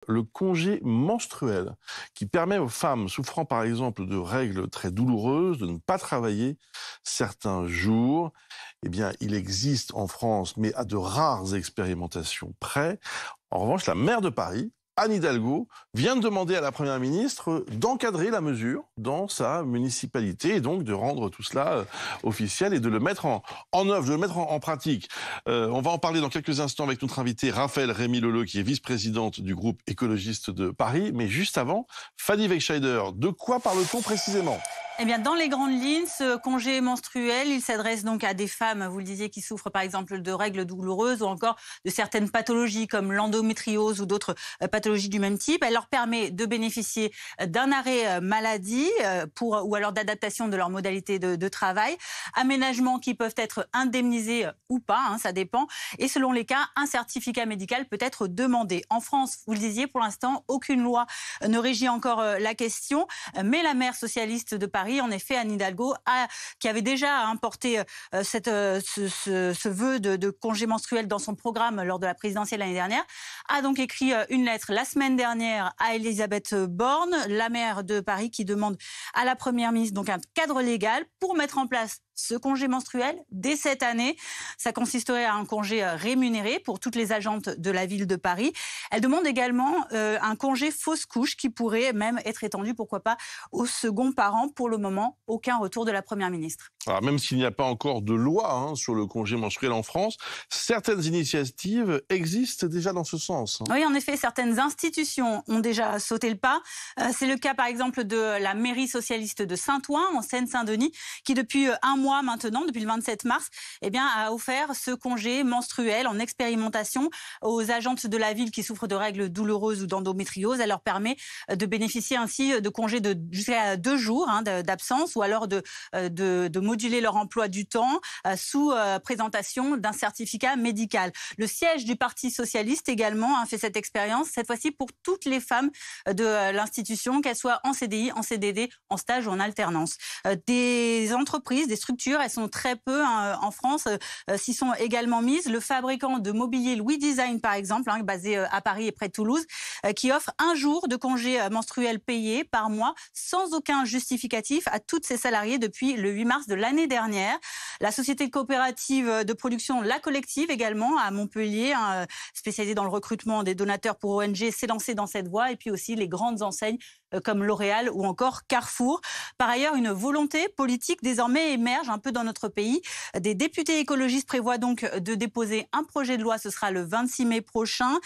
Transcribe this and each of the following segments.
Le congé menstruel, qui permet aux femmes souffrant par exemple de règles très douloureuses de ne pas travailler certains jours, eh bien, il existe en France, mais à de rares expérimentations près. En revanche, la maire de Paris, Anne Hidalgo, vient de demander à la Première ministre d'encadrer la mesure dans sa municipalité et donc de rendre tout cela officiel et de le mettre en œuvre, de le mettre en pratique. On va en parler dans quelques instants avec notre invitée Raphaël Rémy-Leleu, qui est vice-présidente du groupe écologiste de Paris. Mais juste avant, Fanny Wegscheider, de quoi parle-t-on précisément ? Eh bien, dans les grandes lignes, ce congé menstruel, il s'adresse donc à des femmes, vous le disiez, qui souffrent par exemple de règles douloureuses ou encore de certaines pathologies comme l'endométriose ou d'autres pathologies du même type. Elle leur permet de bénéficier d'un arrêt maladie ou alors d'adaptation de leur modalité de travail, aménagements qui peuvent être indemnisés ou pas, ça dépend. Et selon les cas, un certificat médical peut être demandé. En France, vous le disiez, pour l'instant, aucune loi ne régit encore la question, mais la maire socialiste de Paris, en effet, Anne Hidalgo, qui avait déjà porté ce vœu de congé menstruel dans son programme lors de la présidentielle l'année dernière, a donc écrit une lettre la semaine dernière à Elisabeth Borne, la maire de Paris, qui demande à la Première ministre donc un cadre légal pour mettre en place ce congé menstruel dès cette année. Ça consisterait à un congé rémunéré pour toutes les agentes de la ville de Paris. Elle demande également un congé fausse couche qui pourrait même être étendu, pourquoi pas, au second parent. Pour le moment, aucun retour de la Première ministre. Alors, même s'il n'y a pas encore de loi sur le congé menstruel en France, certaines initiatives existent déjà dans ce sens. Oui, en effet, certaines institutions ont déjà sauté le pas. C'est le cas, par exemple, de la mairie socialiste de Saint-Ouen, en Seine-Saint-Denis, qui depuis un mois maintenant, depuis le 27 mars, a offert ce congé menstruel en expérimentation aux agentes de la ville qui souffrent de règles douloureuses ou d'endométriose. Elle leur permet de bénéficier ainsi de congés de jusqu'à 2 jours d'absence, ou alors de moduler leur emploi du temps sous présentation d'un certificat médical. Le siège du Parti socialiste également a fait cette expérience, cette fois-ci pour toutes les femmes de l'institution, qu'elles soient en CDI, en CDD, en stage ou en alternance. Des entreprises, des structures, elles sont très peu en France, s'y sont également mises. Le fabricant de mobilier Louis Design, par exemple, basé à Paris et près de Toulouse, qui offre 1 jour de congé menstruel payé par mois sans aucun justificatif à toutes ses salariés depuis le 8 mars de l'année dernière. La société coopérative de production La Collective également à Montpellier, spécialisée dans le recrutement des donateurs pour ONG, s'est lancée dans cette voie, et puis aussi les grandes enseignes comme L'Oréal ou encore Carrefour. Par ailleurs, une volonté politique désormais émerge un peu dans notre pays. Des députés écologistes prévoient donc de déposer un projet de loi, ce sera le 26 mai prochain,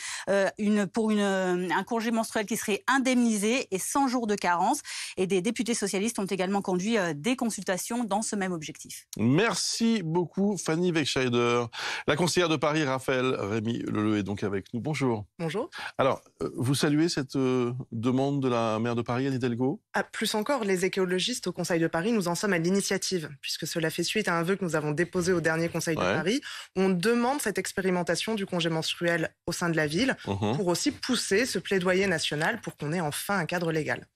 pour un congé menstruel qui serait indemnisé et 100 jours de carence. Et des députés socialistes ont également conduit des consultations dans ce même objectif. Merci beaucoup Fanny Wegscheider. La conseillère de Paris, Raphaël Rémy-Leleu, est donc avec nous. Bonjour. Bonjour. Alors, vous saluez cette demande de la maire de Paris, Anne Hidalgo ? Plus encore, les écologistes au Conseil de Paris, nous en sommes à l'initiative, puisque cela fait suite à un vœu que nous avons déposé au dernier Conseil de Paris. On demande cette expérimentation du congé menstruel au sein de la ville pour aussi pousser ce plaidoyer national pour qu'on ait enfin un cadre légal.